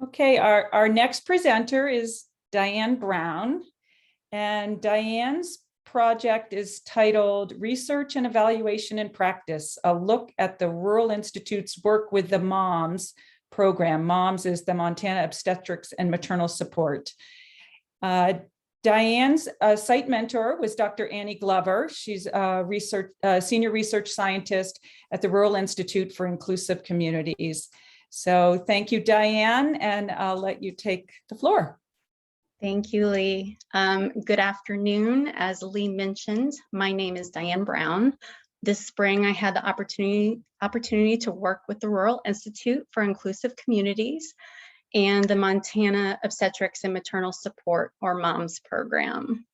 Okay, our next presenter is Diane Brown, and Diane's project is titled Research and Evaluation in Practice, a look at the Rural Institute's work with the MOMS program. MOMS is the Montana Obstetrics and Maternal Support. Diane's site mentor was Dr. Annie Glover. She's a senior research scientist at the Rural Institute for Inclusive Communities. So thank you, Diane, and I'll let you take the floor. Thank you, Lee. Good afternoon. As Lee mentioned, my name is Diane Brown. This spring, I had the opportunity to work with the Rural Institute for Inclusive Communities and the Montana Obstetrics and Maternal Support, or MOMS program.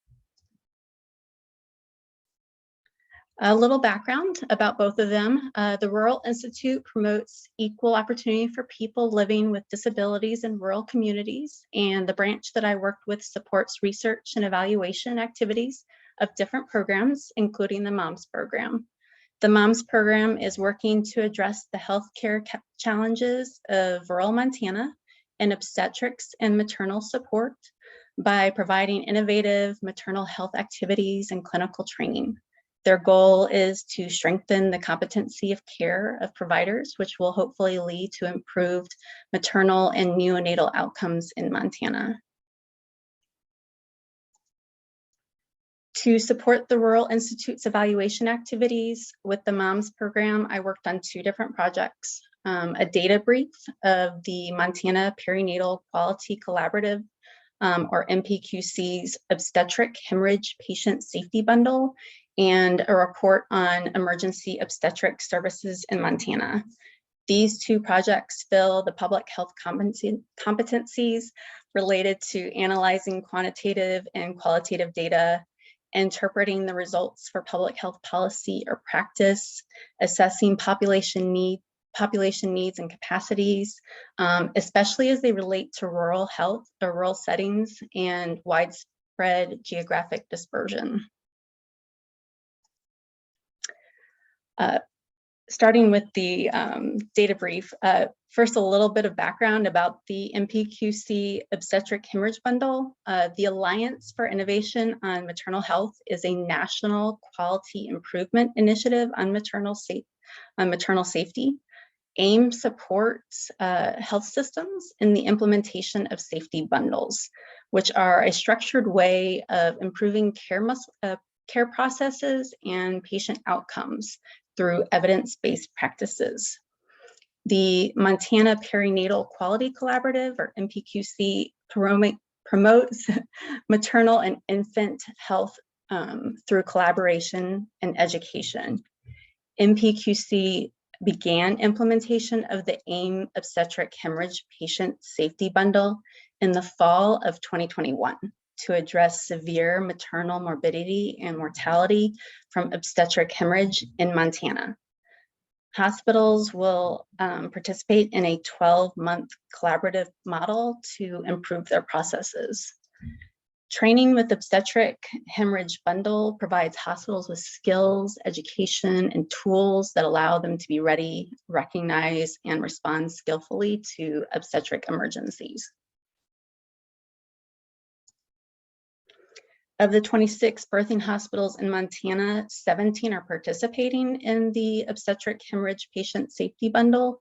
A little background about both of them. The Rural Institute promotes equal opportunity for people living with disabilities in rural communities, and the branch that I worked with supports research and evaluation activities of different programs, including the MOMS program. The MOMS program is working to address the healthcare challenges of rural Montana and obstetrics and maternal support by providing innovative maternal health activities and clinical training. Their goal is to strengthen the competency of care of providers, which will hopefully lead to improved maternal and neonatal outcomes in Montana. To support the Rural Institute's evaluation activities with the MOMS program, I worked on two different projects. A data brief of the Montana Perinatal Quality Collaborative, or MPQC's Obstetric Hemorrhage Patient Safety Bundle, and a report on emergency obstetric services in Montana. These two projects fill the public health competencies related to analyzing quantitative and qualitative data, interpreting the results for public health policy or practice, assessing population needs and capacities, especially as they relate to rural health or rural settings and widespread geographic dispersion. Starting with the data brief, first a little bit of background about the MPQC Obstetric Hemorrhage Bundle. The Alliance for Innovation on Maternal Health is a national quality improvement initiative on maternal safety. AIM supports health systems in the implementation of safety bundles, which are a structured way of improving care processes and patient outcomes through evidence-based practices. The Montana Perinatal Quality Collaborative, or MPQC, promotes maternal and infant health through collaboration and education. MPQC began implementation of the AIM Obstetric Hemorrhage Patient Safety Bundle in the fall of 2021 to address severe maternal morbidity and mortality from obstetric hemorrhage in Montana. Hospitals will participate in a 12-month collaborative model to improve their processes. Training with Obstetric Hemorrhage Bundle provides hospitals with skills, education, and tools that allow them to be ready, recognize, and respond skillfully to obstetric emergencies. Of the 26 birthing hospitals in Montana, 17 are participating in the Obstetric Hemorrhage Patient Safety Bundle.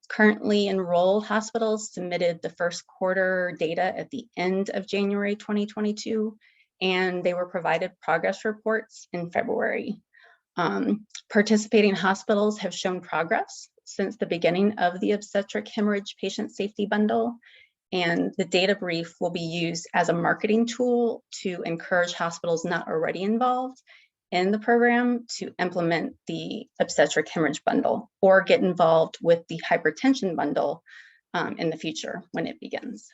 Currently enrolled hospitals submitted the first quarter data at the end of January 2022, and they were provided progress reports in February. Participating hospitals have shown progress since the beginning of the Obstetric Hemorrhage Patient Safety Bundle, and the data brief will be used as a marketing tool to encourage hospitals not already involved in the program to implement the Obstetric Hemorrhage Bundle or get involved with the Hypertension Bundle in the future when it begins.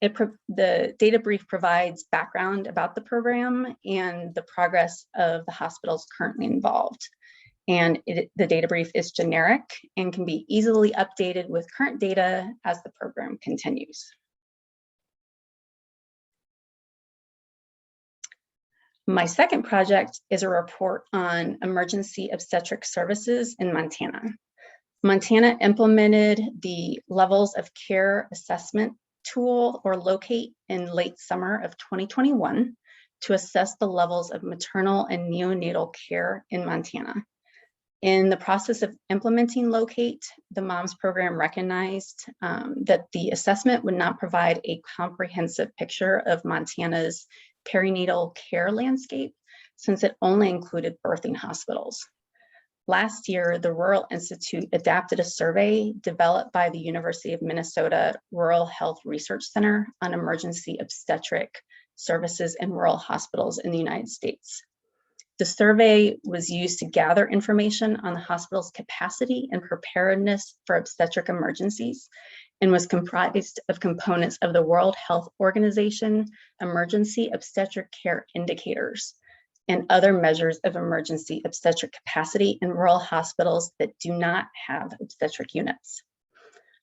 The data brief provides background about the program and the progress of the hospitals currently involved. And the data brief is generic and can be easily updated with current data as the program continues. My second project is a report on emergency obstetric services in Montana. Montana implemented the levels of care assessment tool, or locate, in late summer of 2021 to assess the levels of maternal and neonatal care in Montana. In the process of implementing locate, the MOMS program recognized that the assessment would not provide a comprehensive picture of Montana's perinatal care landscape, since it only included birthing hospitals. Last year, the Rural Institute adapted a survey developed by the University of Minnesota Rural Health Research Center on emergency obstetric services in rural hospitals in the United States. The survey was used to gather information on the hospital's capacity and preparedness for obstetric emergencies, and was comprised of components of the World Health Organization Emergency Obstetric Care Indicators and other measures of emergency obstetric capacity in rural hospitals that do not have obstetric units.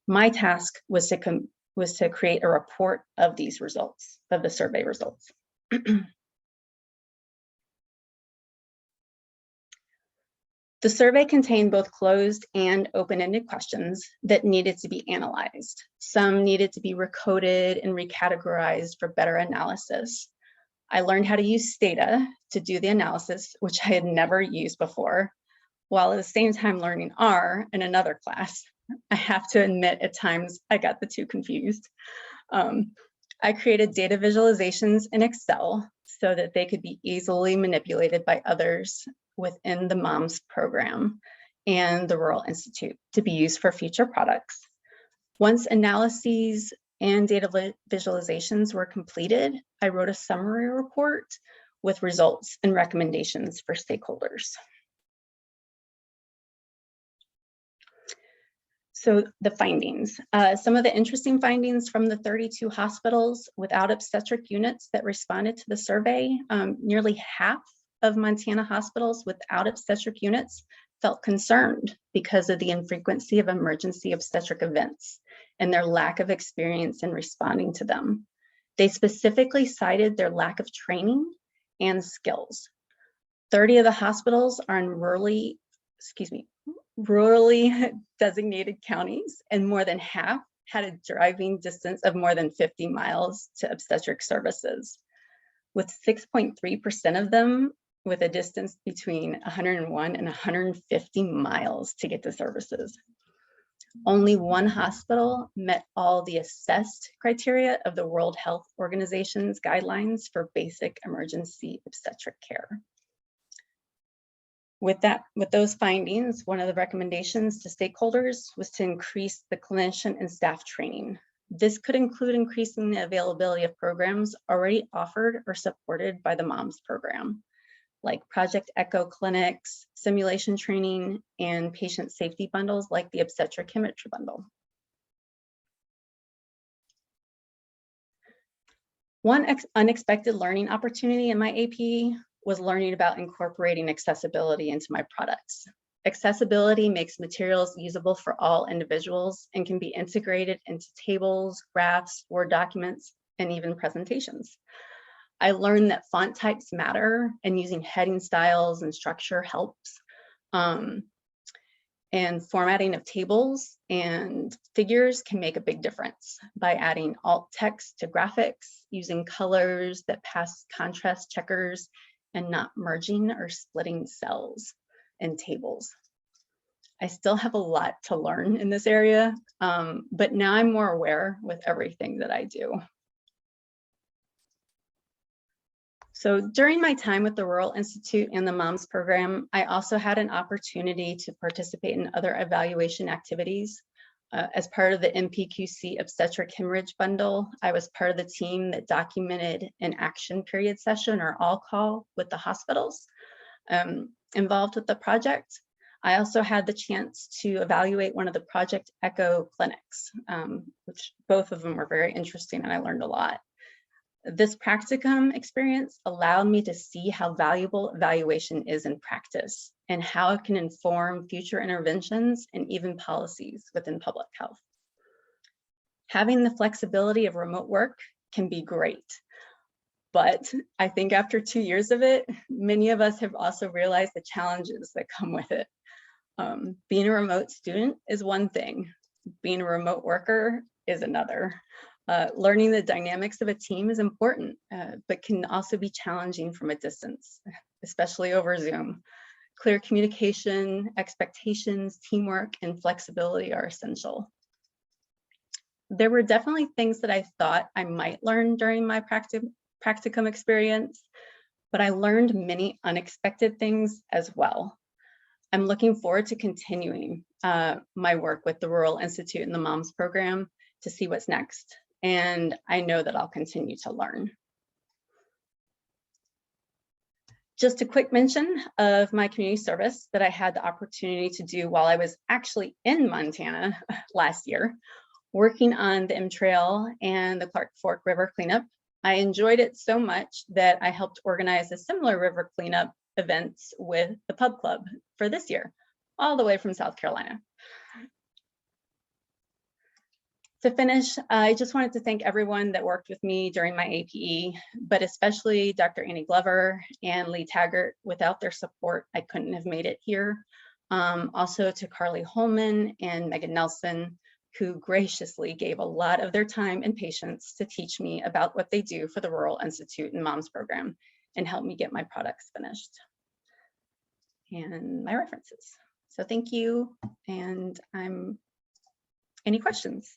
My task was to create a report of these results, of the survey results. The survey contained both closed and open-ended questions that needed to be analyzed. Some needed to be recoded and recategorized for better analysis. I learned how to use Stata to do the analysis, which I had never used before, while at the same time learning R in another class. I have to admit, at times I got the two confused. I created data visualizations in Excel so that they could be easily manipulated by others within the MOMS program and the Rural Institute to be used for future products. Once analyses and data visualizations were completed, I wrote a summary report with results and recommendations for stakeholders. So the findings, some of the interesting findings from the 32 hospitals without obstetric units that responded to the survey, nearly half of Montana hospitals without obstetric units felt concerned because of the infrequency of emergency obstetric events and their lack of experience in responding to them. They specifically cited their lack of training and skills. 30 of the hospitals are in rurally designated counties, and more than half had a driving distance of more than 50 miles to obstetric services, with 6.3% of them with a distance between 101 and 150 miles to get to services. Only one hospital met all the assessed criteria of the World Health Organization's guidelines for basic emergency obstetric care. With those findings, one of the recommendations to stakeholders was to increase the clinician and staff training. This could include increasing the availability of programs already offered or supported by the MOMS program, like Project Echo clinics, simulation training, and patient safety bundles like the Obstetric Hemorrhage Bundle. One unexpected learning opportunity in my AP was learning about incorporating accessibility into my products. Accessibility makes materials usable for all individuals and can be integrated into tables, graphs, Word documents, and even presentations. I learned that font types matter and using heading styles and structure helps. And formatting of tables and figures can make a big difference by adding alt text to graphics, using colors that pass contrast checkers, and not merging or splitting cells and tables. I still have a lot to learn in this area, but now I'm more aware with everything that I do. So during my time with the Rural Institute and the MOMS program, I also had an opportunity to participate in other evaluation activities. As part of the MPQC Obstetric Hemorrhage Bundle, I was part of the team that documented an action period session, or all-call, with the hospitals involved with the project. I also had the chance to evaluate one of the Project Echo clinics, which both of them were very interesting, and I learned a lot. This practicum experience allowed me to see how valuable evaluation is in practice and how it can inform future interventions and even policies within public health. Having the flexibility of remote work can be great, but I think after 2 years of it, many of us have also realized the challenges that come with it. Being a remote student is one thing. Being a remote worker is another. Learning the dynamics of a team is important, but can also be challenging from a distance, especially over Zoom. Clear communication, expectations, teamwork, and flexibility are essential. There were definitely things that I thought I might learn during my practicum experience, but I learned many unexpected things as well. I'm looking forward to continuing my work with the Rural Institute and the MOMS program to see what's next. And I know that I'll continue to learn. Just a quick mention of my community service that I had the opportunity to do while I was actually in Montana last year, working on the M Trail and the Clark Fork River cleanup. I enjoyed it so much that I helped organize a similar river cleanup events with the Pub Club for this year, all the way from South Carolina. To finish, I just wanted to thank everyone that worked with me during my APE, but especially Dr. Annie Glover and Lee Taggart. Without their support, I couldn't have made it here. Also to Carly Holman and Megan Nelson, who graciously gave a lot of their time and patience to teach me about what they do for the Rural Institute and MOMS program and help me get my products finished and my references. So thank you, and any questions?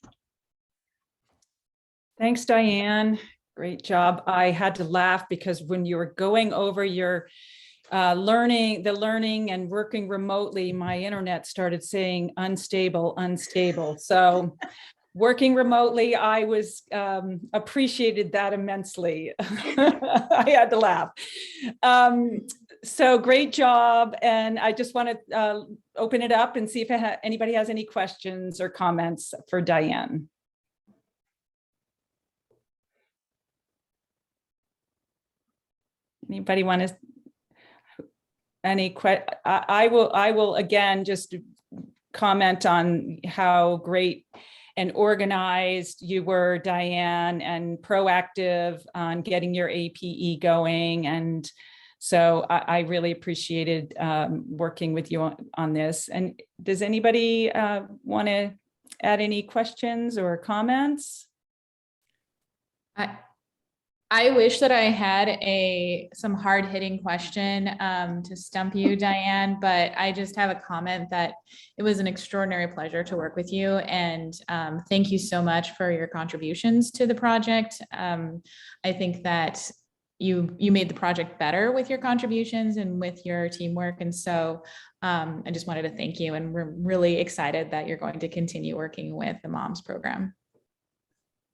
Thanks, Diane. Great job. I had to laugh because when you were going over your learning and working remotely, my internet started saying unstable. So working remotely, I was appreciated that immensely. I had to laugh. So great job. And I just want to open it up and see if anybody has any questions or comments for Diane. Anybody want to? I will again just comment on how great and organized you were, Diane, and proactive on getting your APE going. And so I really appreciated working with you on this. And does anybody want to add any questions or comments? I wish that I had some hard-hitting question to stump you, Diane, but I just have a comment that it was an extraordinary pleasure to work with you, and thank you so much for your contributions to the project. I think that you made the project better with your contributions and with your teamwork, and so I just wanted to thank you, and we're really excited that you're going to continue working with the MOMS program.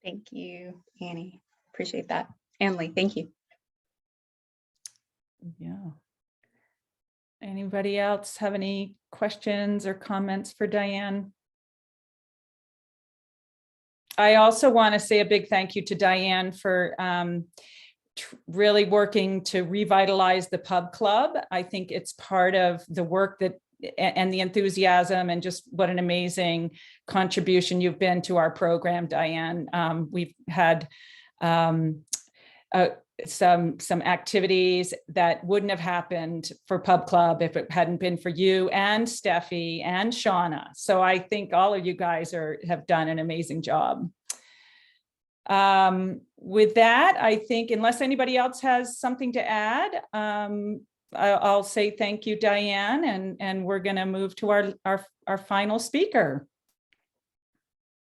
Thank you, Annie. Appreciate that. And Lee, thank you. Yeah. Anybody else have any questions or comments for Diane? I also want to say a big thank you to Diane for really working to revitalize the Pub Club. I think it's part of the work that and the enthusiasm and just what an amazing contribution you've been to our program, Diane. We've had some activities that wouldn't have happened for Pub Club if it hadn't been for you and Steffi and Shauna. So I think all of you guys have done an amazing job. With that, I think unless anybody else has something to add, I'll say thank you, Diane, and we're going to move to our final speaker.